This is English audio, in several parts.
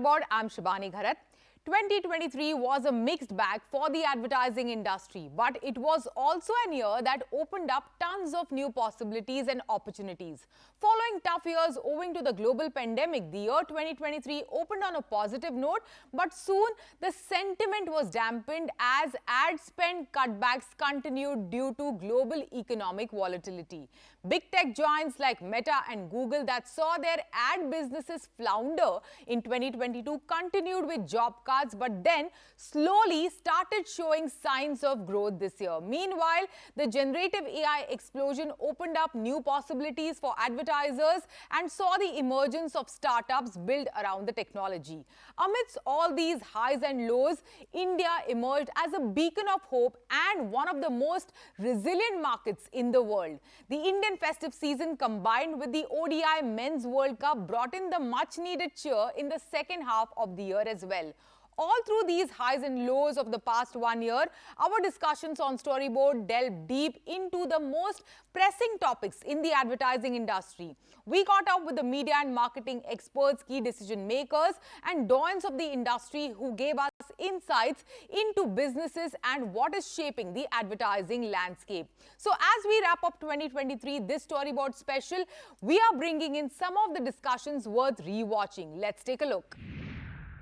Storyboard, I'm Shibani Gharat. 2023 was a mixed bag for the advertising industry, but it was also a year that opened up tons of new possibilities and opportunities. Following tough years owing to the global pandemic, the year 2023 opened on a positive note, but soon the sentiment was dampened as ad spend cutbacks continued due to global economic volatility. Big tech giants like Meta and Google that saw their ad businesses flounder in 2022 continued with job cuts, but then slowly started showing signs of growth this year. Meanwhile, the generative AI explosion opened up new possibilities for advertisers and saw the emergence of startups built around the technology. Amidst all these highs and lows, India emerged as a beacon of hope and one of the most resilient markets in the world. The Indian festive season combined with the ODI Men's World Cup brought in the much-needed cheer in the second half of the year as well. All through these highs and lows of the past 1 year, our discussions on Storyboard delve deep into the most pressing topics in the advertising industry. We caught up with the media and marketing experts, key decision makers, and doyens of the industry who gave us insights into businesses and what is shaping the advertising landscape. So as we wrap up 2023, this Storyboard special, we are bringing in some of the discussions worth rewatching. Let's take a look.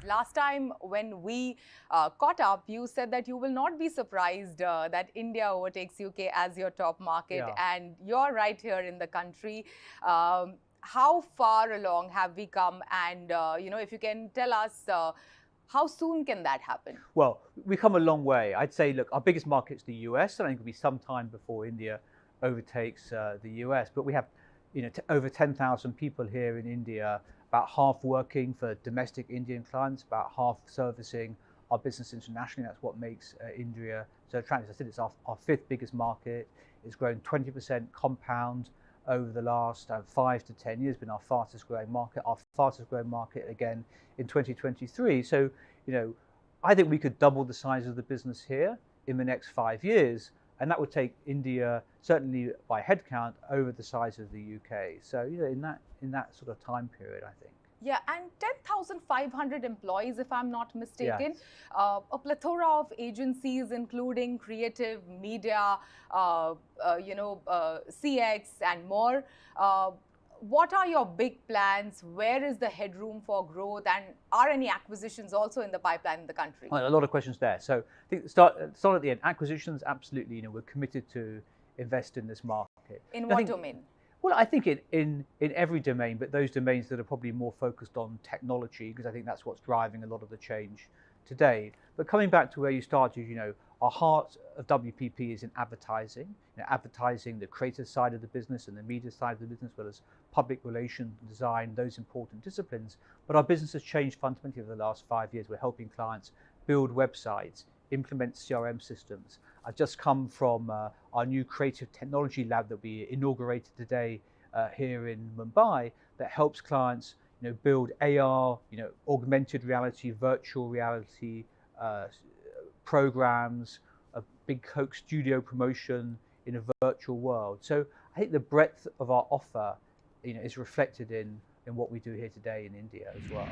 Last time when we caught up, you said that you will not be surprised that India overtakes UK as your top market, and you're right here in the country. How far along have we come? And, if you can tell us, how soon can that happen? Well, we've come a long way. I'd say, look, our biggest market's the US, and I think it'll be some time before India overtakes the US. But we have, over 10,000 people here in India, about half working for domestic Indian clients, about half servicing our business internationally. That's what makes India so attractive. As I said, it's our fifth biggest market. It's grown 20% compound over the last 5 to 10 years, been our fastest growing market. Our fastest growing market again in 2023. So, I think we could double the size of the business here in the next 5 years. And that would take India, certainly by headcount, over the size of the UK. So, in that sort of time period, I think. Yeah, and 10,500 employees, if I'm not mistaken. Yes. A plethora of agencies, including creative, media, CX, and more. What are your big plans? Where is the headroom for growth? And are any acquisitions also in the pipeline in the country? Well, a lot of questions there. So I think start at the end. Acquisitions, absolutely. We're committed to invest in this market. In what domain? Well, I think in every domain, but those domains that are probably more focused on technology, because I think that's what's driving a lot of the change today. But coming back to where you started, our heart of WPP is in advertising. Advertising, the creative side of the business and the media side of the business, as well as public relations, design, those important disciplines. But our business has changed fundamentally over the last 5 years. We're helping clients build websites, implement CRM systems. I've just come from our new creative technology lab that we inaugurated today here in Mumbai that helps clients build AR, augmented reality, virtual reality programs, a big Coke studio promotion in a virtual world. So I think the breadth of our offer is reflected in what we do here today in India as well.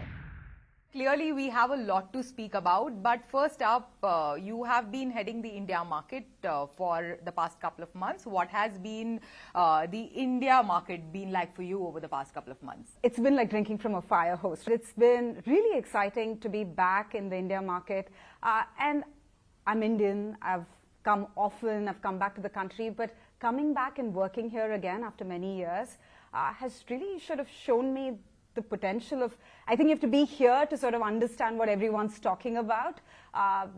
Clearly, we have a lot to speak about, but first up, you have been heading the India market for the past couple of months. What has been the India market been like for you over the past couple of months? It's been like drinking from a fire hose. It's been really exciting to be back in the India market. And I'm Indian. I've come often. I've come back to the country. But coming back and working here again after many years has really sort of shown me the potential of, I think you have to be here to sort of understand what everyone's talking about,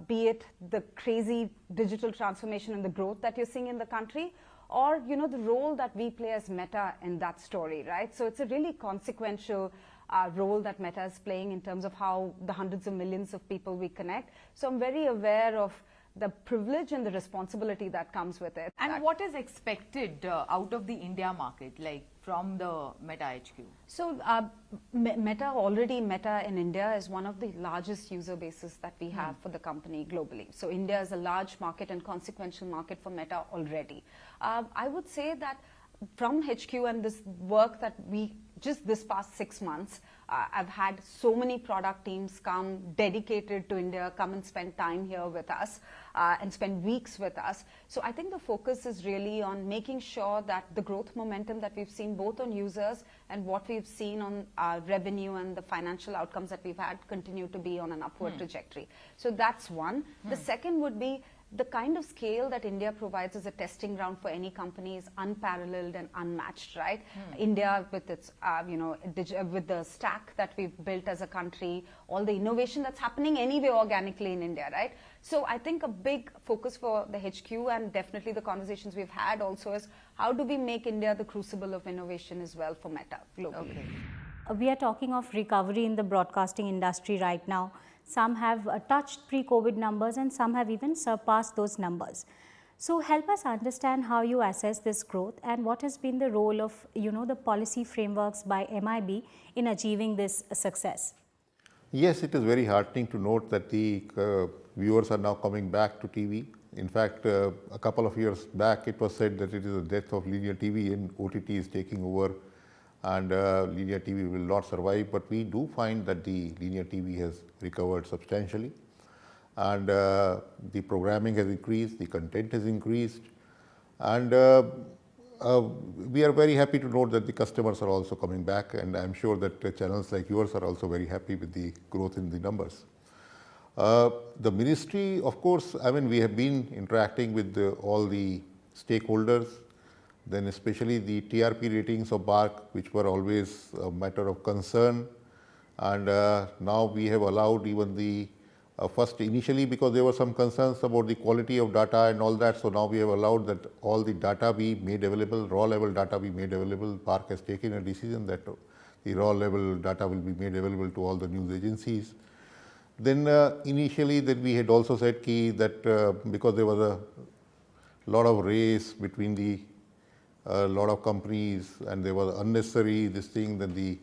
be it the crazy digital transformation and the growth that you're seeing in the country, or, the role that we play as Meta in that story, right? So it's a really consequential role that Meta is playing in terms of how the hundreds of millions of people we connect. So I'm very aware of the privilege and the responsibility that comes with it. And what is expected out of the India market, like from the Meta HQ? So Meta in India is one of the largest user bases that we have for the company globally. So India is a large market and consequential market for Meta already. I would say that from HQ and this work that we just this past 6 months, I've had so many product teams come dedicated to India, come and spend time here with us and spend weeks with us. So I think the focus is really on making sure that the growth momentum that we've seen both on users and what we've seen on our revenue and the financial outcomes that we've had continue to be on an upward trajectory. So that's one. The second would be the kind of scale that India provides as a testing ground for any company is unparalleled and unmatched, right? India with its, with the stack that we've built as a country, all the innovation that's happening anyway organically in India, right? So I think a big focus for the HQ and definitely the conversations we've had also is how do we make India the crucible of innovation as well for Meta globally? Okay. We are talking of recovery in the broadcasting industry right now. Some have touched pre-COVID numbers and some have even surpassed those numbers. So help us understand how you assess this growth and what has been the role of, the policy frameworks by MIB in achieving this success. Yes, it is very heartening to note that the viewers are now coming back to TV. In fact, a couple of years back, it was said that it is the death of linear TV and OTT is taking over and linear TV will not survive, but we do find that the linear TV has recovered substantially and the programming has increased, the content has increased, and we are very happy to note that the customers are also coming back, and I'm sure that channels like yours are also very happy with the growth in the numbers. The ministry, of course, we have been interacting with all the stakeholders, then especially the TRP ratings of BARC, which were always a matter of concern. And now we have allowed even the first initially because there were some concerns about the quality of data and all that. So now we have allowed that all the data be made available, raw level data be made available. BARC has taken a decision that the raw level data will be made available to all the news agencies. Then initially that we had also said that because there was a lot of race between a lot of companies and there was unnecessary this thing that the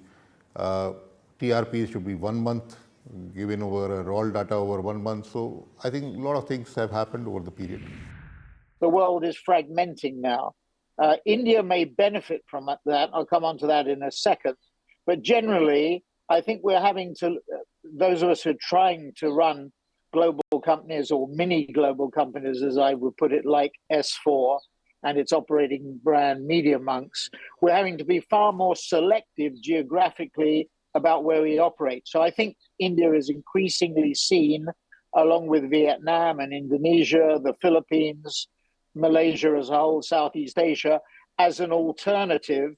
TRPs should be 1 month given over raw data over 1 month. So I think a lot of things have happened over the period. The world is fragmenting now. India may benefit from that. I'll come on to that in a second. But generally, I think we're having to, those of us who are trying to run global companies or mini global companies, as I would put it, like S4, and its operating brand Media Monks, we're having to be far more selective geographically about where we operate. So I think India is increasingly seen, along with Vietnam and Indonesia, the Philippines, Malaysia as a whole, Southeast Asia, as an alternative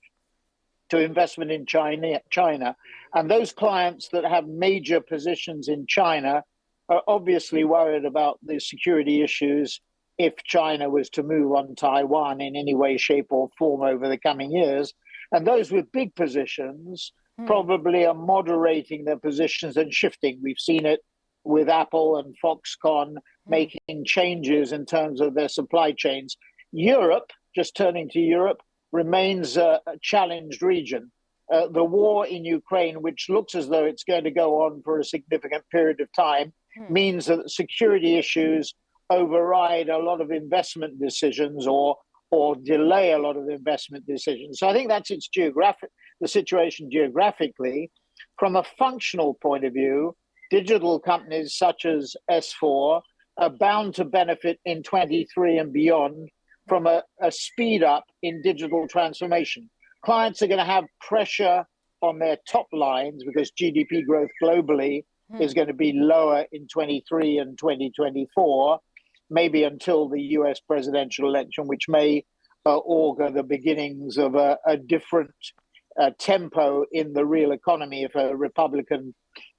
to investment in China. And those clients that have major positions in China are obviously worried about the security issues if China was to move on Taiwan in any way, shape or form over the coming years. And those with big positions probably are moderating their positions and shifting. We've seen it with Apple and Foxconn making changes in terms of their supply chains. Europe, just turning to Europe, remains a challenged region. The war in Ukraine, which looks as though it's going to go on for a significant period of time, means that security issues override a lot of investment decisions or delay a lot of investment decisions. So I think that's the situation geographically. From a functional point of view, digital companies such as S4 are bound to benefit in 23 and beyond from a speed up in digital transformation. Clients are going to have pressure on their top lines because GDP growth globally is going to be lower in 23 and 2024, maybe until the US presidential election, which may augur the beginnings of a different tempo in the real economy if a Republican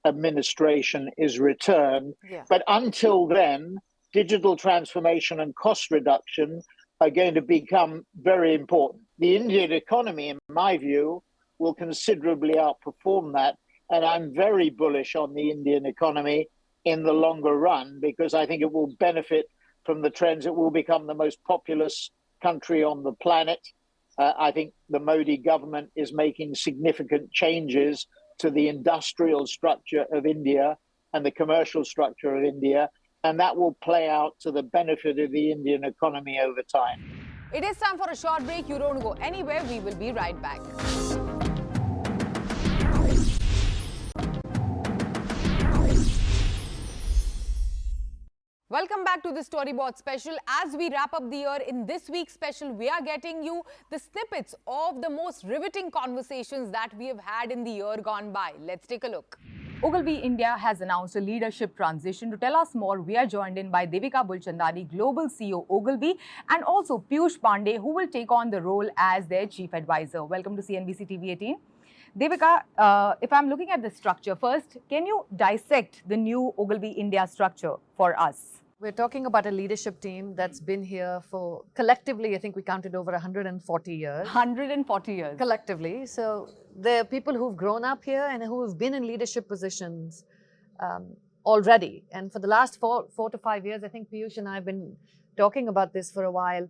administration is returned. Yeah. But until then, digital transformation and cost reduction are going to become very important. The Indian economy, in my view, will considerably outperform that. And I'm very bullish on the Indian economy in the longer run because I think it will benefit from the trends. It will become the most populous country on the planet. I think the Modi government is making significant changes to the industrial structure of India and the commercial structure of India, and that will play out to the benefit of the Indian economy over time. It is time for a short break. You don't go anywhere. We will be right back. Welcome back to the Storyboard special. As we wrap up the year, in this week's special, we are getting you the snippets of the most riveting conversations that we have had in the year gone by. Let's take a look. Ogilvy India has announced a leadership transition. To tell us more, we are joined in by Devika Bulchandani, Global CEO Ogilvy, and also Piyush Pandey, who will take on the role as their Chief Advisor. Welcome to CNBC TV18. Devika, if I'm looking at the structure, first, can you dissect the new Ogilvy India structure for us? We're talking about a leadership team that's been here for, collectively, I think we counted over 140 years. 140 years. Collectively. So there are people who've grown up here and who have been in leadership positions already. And for the last four to 5 years, I think Piyush and I have been talking about this for a while.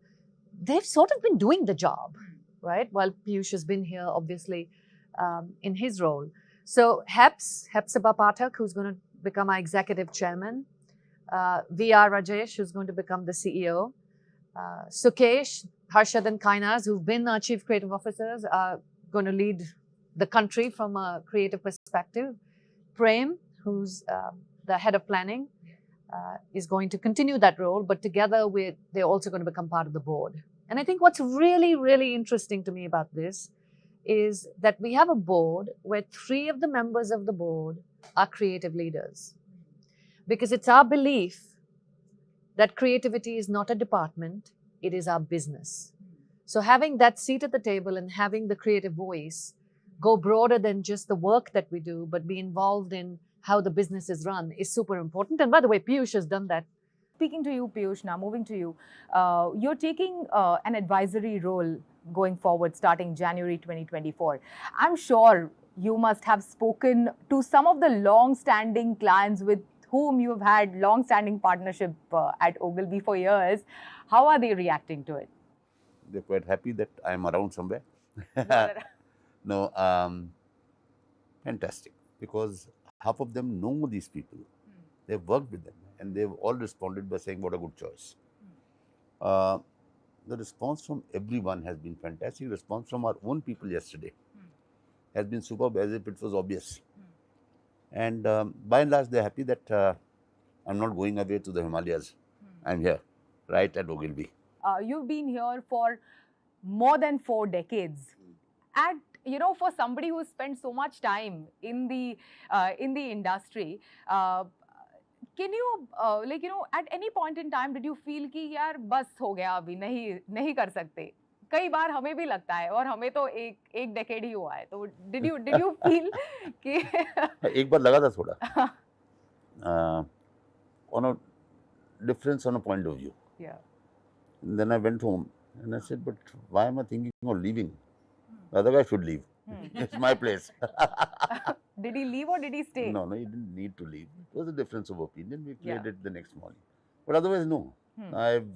They've sort of been doing the job, right? While Piyush has been here, obviously, in his role. So Hepzibah Pathak, who's going to become our executive chairman. VR Rajesh, who's going to become the CEO. Sukesh, Harshad and Kainas, who've been our chief creative officers, are going to lead the country from a creative perspective. Prem, who's the head of planning, is going to continue that role, but together they're also going to become part of the board. And I think what's really, really interesting to me about this is that we have a board where 3 of the members of the board are creative leaders. Because it's our belief that creativity is not a department, it is our business. So having that seat at the table and having the creative voice go broader than just the work that we do, but be involved in how the business is run is super important. And by the way, Piyush has done that. Speaking to you, Piyush, now moving to you, you're taking an advisory role going forward starting January 2024. I'm sure you must have spoken to some of the long-standing clients with whom you've had long-standing partnership at Ogilvy for years. How are they reacting to it? They're quite happy that I'm around somewhere. No, fantastic, because half of them know these people. They've worked with them and they've all responded by saying what a good choice. The response from everyone has been fantastic. Response from our own people yesterday has been superb, as if it was obvious. And by and large, they're happy that I'm not going away to the Himalayas. I'm here, right at Ogilvy. You've been here for more than 4 decades. And, you know, for somebody who spent so much time in the industry, can you, like, you know, at any point in time, did you feel कि यार बस हो गया अभी नहीं कर सकते? कई बार हमें भी लगता है और हमें तो एक डेकेड ही हुआ है, तो did you feel कि एक बार लगा था थोड़ा on a difference on a point of view. Yeah. And then I went home and I said, but why am I thinking of leaving? The other guy should leave. It's my place. Did he leave or did he stay? No, he didn't need to leave. It was a difference of opinion. We cleared it the next morning. But otherwise, no. I've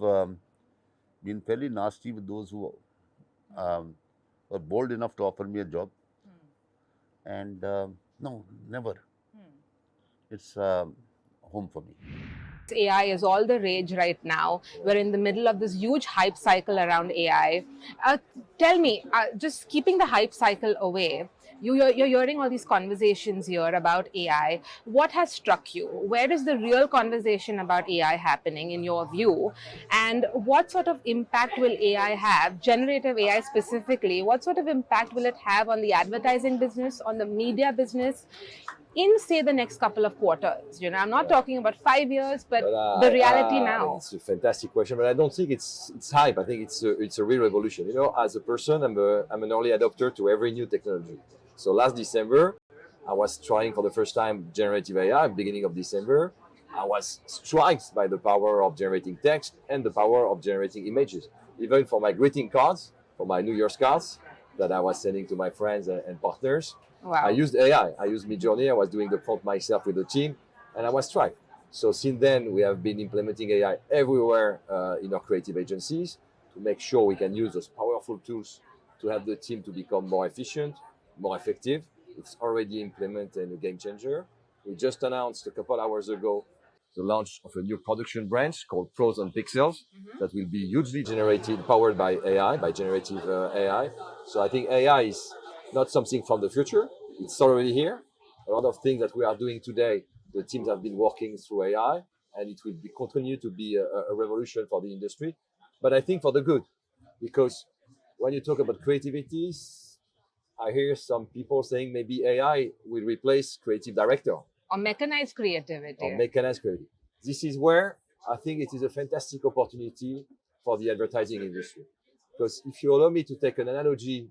been fairly nasty with those who were bold enough to offer me a job. And no, never. It's home for me. AI is all the rage right now. We're in the middle of this huge hype cycle around AI. Tell me, just keeping the hype cycle away, you're hearing all these conversations here about AI. What has struck you? Where is the real conversation about AI happening in your view? And what sort of impact will AI have, generative AI specifically, what sort of impact will it have on the advertising business, on the media business, in, say, the next couple of quarters? You know, I'm not talking about 5 years, but the reality now. It's a fantastic question, but I don't think it's hype. I think it's a real revolution. You know, as a person, I'm an early adopter to every new technology. So last December, I was trying for the first time generative AI. Beginning of December, I was struck by the power of generating text and the power of generating images. Even for my greeting cards, for my New Year's cards that I was sending to my friends and partners. Wow. I used AI. I used Midjourney. I was doing the prompt myself with the team, and I was struck. So since then, we have been implementing AI everywhere in our creative agencies to make sure we can use those powerful tools to help the team to become more efficient, more effective. It's already implemented and a game changer. We just announced a couple hours ago the launch of a new production branch called Pros and Pixels that will be hugely generated, powered by AI, by generative AI. So I think AI is not something from the future. It's already here. A lot of things that we are doing today, the teams have been working through AI. and it will continue to be a revolution for the industry. But I think for the good, because when you talk about creativity, I hear some people saying maybe AI will replace creative director. Or mechanized creativity. Or mechanized creativity. This is where I think it is a fantastic opportunity for the advertising industry. Because if you allow me to take an analogy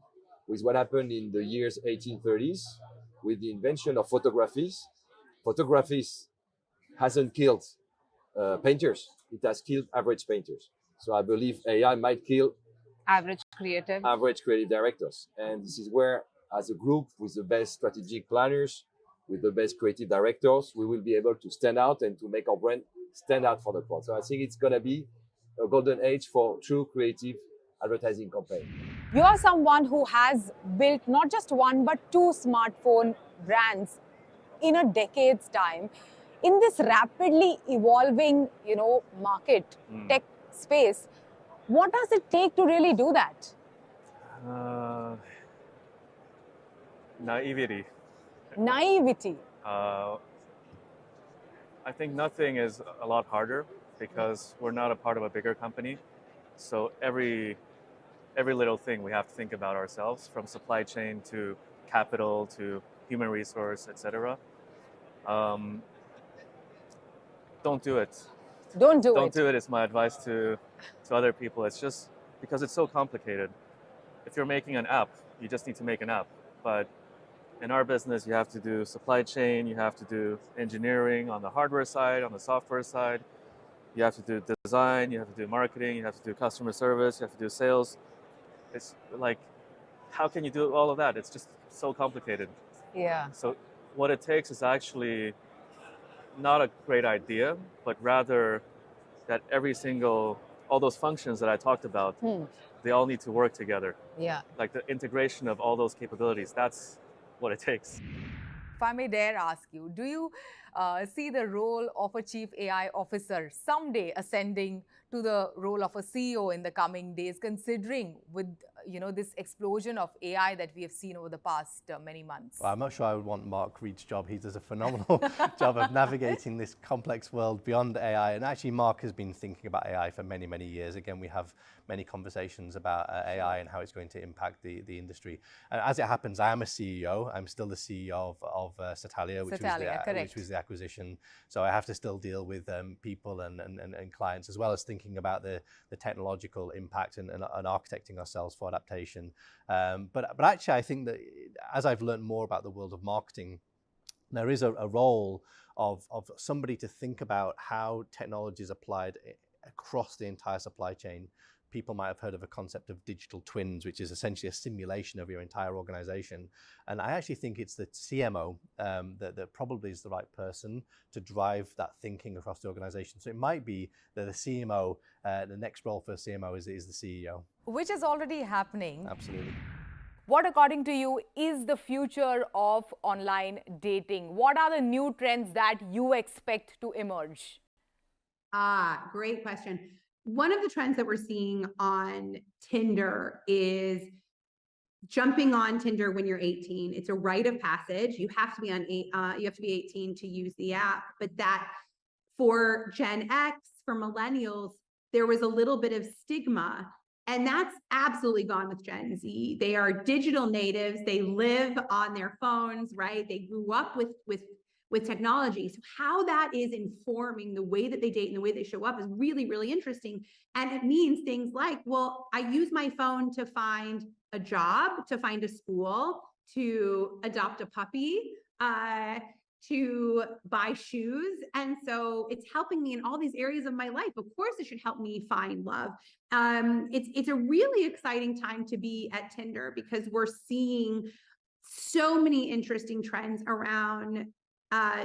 with what happened in the years 1830s, with the invention of photography hasn't killed painters. It has killed average painters. So I believe AI might kill average creative directors. And this is where, as a group with the best strategic planners, with the best creative directors, we will be able to stand out and to make our brand stand out for the crowd. So I think it's going to be a golden age for true creative advertising campaign. You are someone who has built not just one but two smartphone brands in a decade's time. In this rapidly evolving, market, tech space, what does it take to really do that? Naivety. Naivety. I think nothing is a lot harder because we're not a part of a bigger company. So every little thing we have to think about ourselves, from supply chain to capital to human resource, etc. Don't do it. Don't do it is my advice to other people. It's just because it's so complicated. If you're making an app, you just need to make an app. But in our business, you have to do supply chain, you have to do engineering on the hardware side, on the software side. You have to do design, you have to do marketing, you have to do customer service, you have to do sales. It's like, how can you do all of that? It's just so complicated. Yeah. So what it takes is actually not a great idea, but rather that all those functions that I talked about, they all need to work together. Yeah. Like the integration of all those capabilities, that's what it takes. If I may dare ask you, do you see the role of a chief AI officer someday ascending to the role of a CEO in the coming days, considering with this explosion of AI that we have seen over the past many months? Well, I'm not sure I would want Mark Reed's job. He does a phenomenal job of navigating this complex world beyond AI. And actually, Mark has been thinking about AI for many, many years. Again, we have many conversations about AI and how it's going to impact the industry. And as it happens, I am a CEO. I'm still the CEO of Satalia, which was the acquisition. So I have to still deal with people and clients, as well as thinking about the technological impact and architecting ourselves for adaptation. But actually, I think that as I've learned more about the world of marketing, there is a role of somebody to think about how technology is applied across the entire supply chain. People might have heard of a concept of digital twins, which is essentially a simulation of your entire organization. And I actually think it's the CMO that probably is the right person to drive that thinking across the organization. So it might be that the CMO, the next role for a CMO is the CEO. Which is already happening. Absolutely. What, according to you, is the future of online dating? What are the new trends that you expect to emerge? Great question. One of the trends that we're seeing on Tinder is jumping on Tinder when you're 18. It's a rite of passage. You have to be you have to be 18 to use the app. But that for Gen X, for millennials, there was a little bit of stigma. And that's absolutely gone with Gen Z. They are digital natives. They live on their phones, right? They grew up with technology. So how that is informing the way that they date and the way they show up is really, really interesting. And it means things like, well, I use my phone to find a job, to find a school, to adopt a puppy, to buy shoes. And so it's helping me in all these areas of my life. Of course, it should help me find love. It's a really exciting time to be at Tinder because we're seeing so many interesting trends around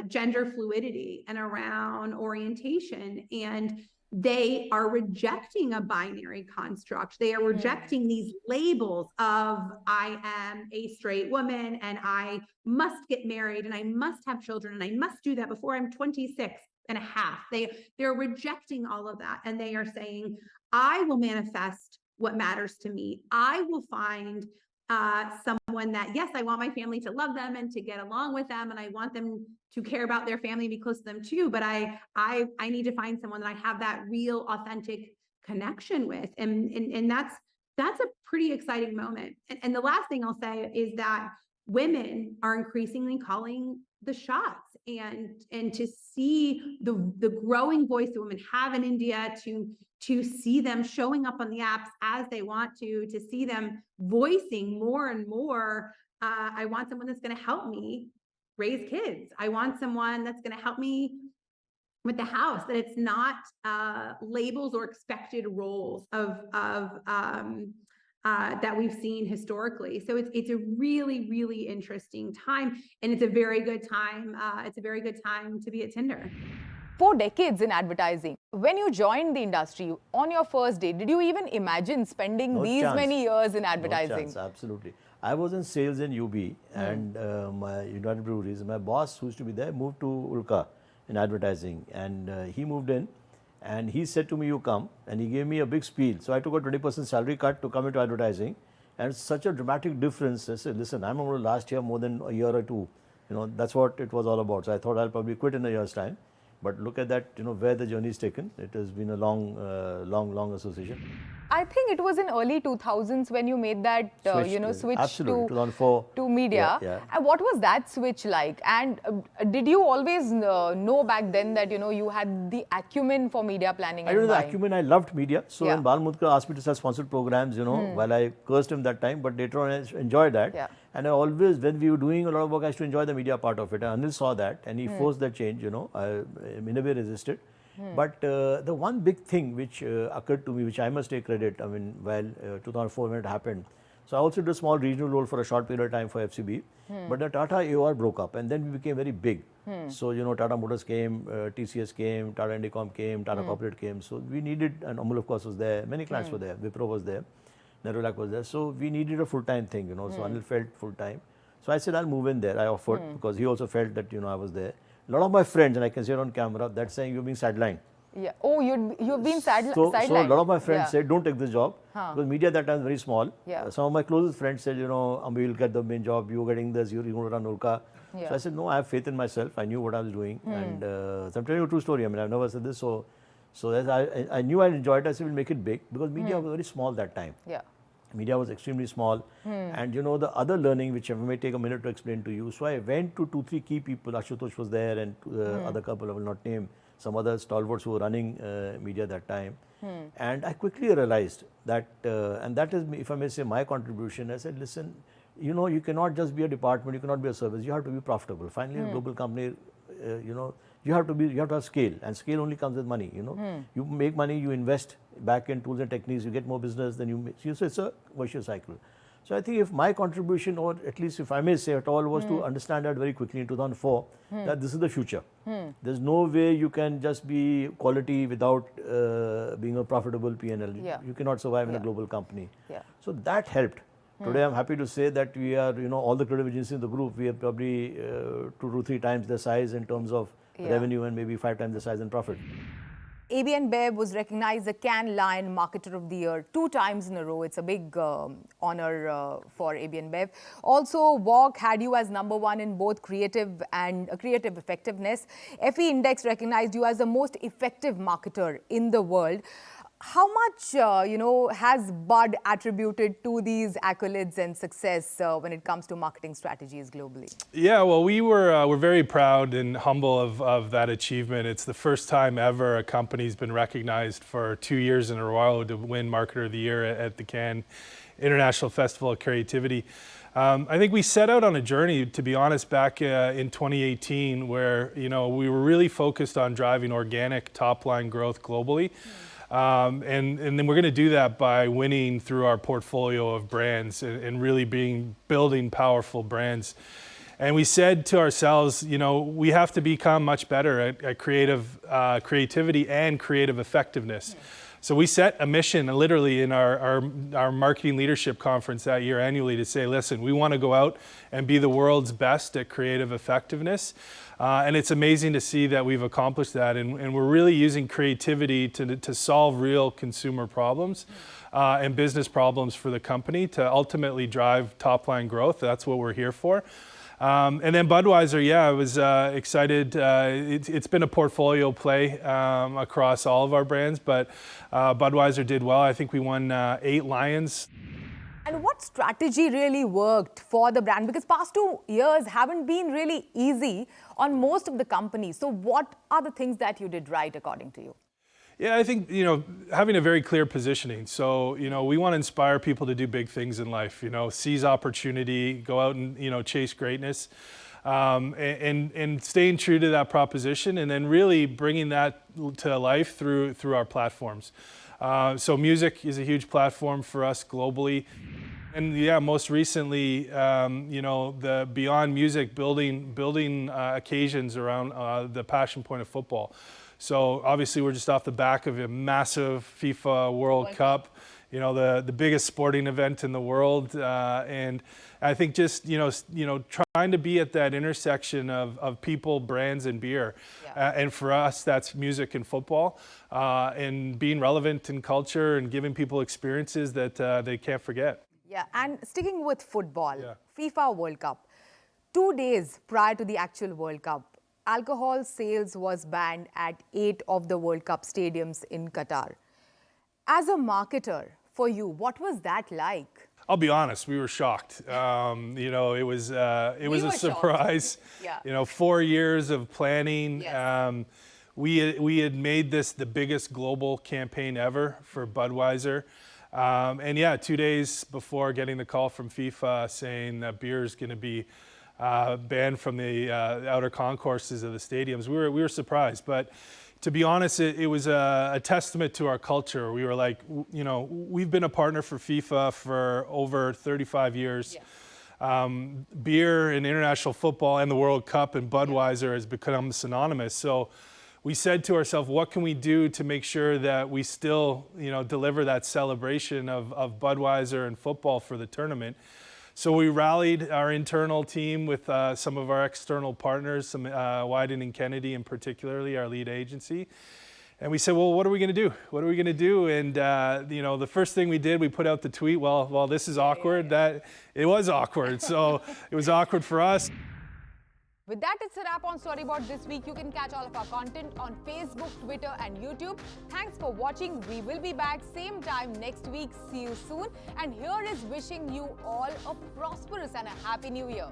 gender fluidity and around orientation, and they are rejecting a binary construct. They are rejecting these labels of I am a straight woman and I must get married and I must have children and I must do that before I'm 26 and a half. They're rejecting all of that, and they are saying, I will manifest what matters to me. I will find someone that, yes, I want my family to love them and to get along with them, and I want them to care about their family and be close to them too, but I need to find someone that I have that real authentic connection with, and that's a pretty exciting moment. And the last thing I'll say is that women are increasingly calling the shots, and to see the growing voice that women have in India, to see them showing up on the apps as they want to see them voicing more and more, I want someone that's going to help me raise kids. I want someone that's going to help me with the house, that it's not labels or expected roles of that we've seen historically. So it's a really, really interesting time, and it's a very good time. It's a very good time to be at Tinder. 4 decades in advertising. When you joined the industry on your first day, did you even imagine spending these many years in advertising? No chance, absolutely. I was in sales in UB and my United Breweries. My boss, who used to be there, moved to Ulka in advertising, and he moved in. And he said to me, you come, and he gave me a big spiel. So I took a 20% salary cut to come into advertising, and it's such a dramatic difference. I said, listen, I'm going to last here more than a year or two. You know, that's what it was all about. So I thought I'll probably quit in a year's time. But look at that, you know, where the journey is taken. It has been a long association. I think it was in early 2000s when you made that, switch Absolutely, 2004. to media. Yeah. And what was that switch like? And did you always know back then that, you had the acumen for media planning? I don't know the acumen. I loved media. So when Bal Mudkar asked me to sell sponsored programs, while I cursed him that time, but later on I enjoyed that. Yeah. And I always, when we were doing a lot of work, I used to enjoy the media part of it. And Anil saw that and he forced that change, I in a way resisted. But the one big thing which occurred to me, which I must take credit, 2004 when it happened. So I also did a small regional role for a short period of time for FCB. But the Tata AOR broke up and then we became very big. So, Tata Motors came, TCS came, Tata Indicom came, Tata Corporate came. So we needed, and Amul of course was there, many clients were there, Wipro was there, Nerolac was there. So we needed a full-time thing, so Anil felt full-time. So I said, I'll move in there. I offered because he also felt that, I was there. A lot of my friends, and I can say it on camera, that's saying you're being sidelined. Yeah. Oh, you've been sidelined. So a lot of my friends said, don't take this job. Because media at that time was very small. Some of my closest friends said, Ambi will get the main job, you're getting this, you're going to run Ulka. So I said, no, I have faith in myself. I knew what I was doing. And so I'm telling you a true story. I've never said this. So I knew I enjoyed it. I said, we'll make it big. Because media was very small that time. Media was extremely small. And the other learning, which I may take a minute to explain to you. So I went to 2-3 key people. Ashutosh was there and other couple I will not name. Some other stalwarts who were running media that time. And I quickly realized that, and that is, if I may say, my contribution. I said, listen, you cannot just be a department, you cannot be a service, you have to be profitable. Finally, a global company, you have to have scale, and scale only comes with money, You make money, you invest back in tools and techniques, you get more business, then you make, so it's a virtuous cycle. So I think if my contribution, or at least if I may say at all, was to understand that very quickly in 2004, that this is the future. There's no way you can just be quality without being a profitable P&L. You cannot survive in a global company. So that helped. Today I'm happy to say that we are, all the creative agencies in the group, we are probably 2 to 3 times the size in terms of revenue and maybe 5 times the size in profit. AB InBev was recognized the Cannes Lion Marketer of the Year 2 times in a row. It's a big honor for AB InBev. Also, Walk had you as #1 in both creative and creative effectiveness. FE Index recognized you as the most effective marketer in the world. How much, has Bud attributed to these accolades and success when it comes to marketing strategies globally? Yeah, well, we're very proud and humble of that achievement. It's the first time ever a company's been recognized for 2 years in a row to win Marketer of the Year at the Cannes International Festival of Creativity. I think we set out on a journey, to be honest, back in 2018, where we were really focused on driving organic top-line growth globally. And then we're going to do that by winning through our portfolio of brands and really building powerful brands. And we said to ourselves, we have to become much better at creativity and creative effectiveness. So we set a mission literally in our marketing leadership conference that year annually to say, listen, we want to go out and be the world's best at creative effectiveness. And it's amazing to see that we've accomplished that. And we're really using creativity to solve real consumer problems and business problems for the company to ultimately drive top line growth. That's what we're here for. And then Budweiser, yeah, I was excited. It's been a portfolio play across all of our brands, but Budweiser did well. I think we won 8 Lions. And what strategy really worked for the brand? Because past 2 years haven't been really easy on most of the companies. So what are the things that you did right according to you? Yeah, I think, having a very clear positioning. So, we want to inspire people to do big things in life, seize opportunity, go out and, chase greatness, and staying true to that proposition, and then really bringing that to life through our platforms. So music is a huge platform for us globally. And yeah, most recently, the beyond music, building occasions around the passion point of football. So obviously we're just off the back of a massive FIFA World Cup, the biggest sporting event in the world. And I think just, trying to be at that intersection of people, brands, and beer. Yeah. And for us, that's music and football, and being relevant in culture and giving people experiences that they can't forget. Yeah, and sticking with football, yeah. FIFA World Cup, 2 days prior to the actual World Cup, alcohol sales was banned at 8 of the World Cup stadiums in Qatar. As a marketer, for you, what was that like? I'll be honest, we were shocked. It was a surprise. Yeah. 4 years of planning. Yes. We had made this the biggest global campaign ever for Budweiser. And yeah, 2 days before getting the call from FIFA saying that beer is going to be banned from the outer concourses of the stadiums, we were surprised. But to be honest, it was a testament to our culture. We were like, we've been a partner for FIFA for over 35 years. Yeah. Beer and international football and the World Cup and Budweiser has become synonymous. So we said to ourselves, what can we do to make sure that we still, deliver that celebration of Budweiser and football for the tournament? So we rallied our internal team with some of our external partners, some Wyden & Kennedy in particularly, our lead agency. And we said, well, what are we going to do? What are we going to do? And, the first thing we did, we put out the tweet, well, this is awkward. That it was awkward. So it was awkward for us. With that, it's a wrap on Storyboard this week. You can catch all of our content on Facebook, Twitter, and YouTube. Thanks for watching. We will be back same time next week. See you soon. And here is wishing you all a prosperous and a happy new year.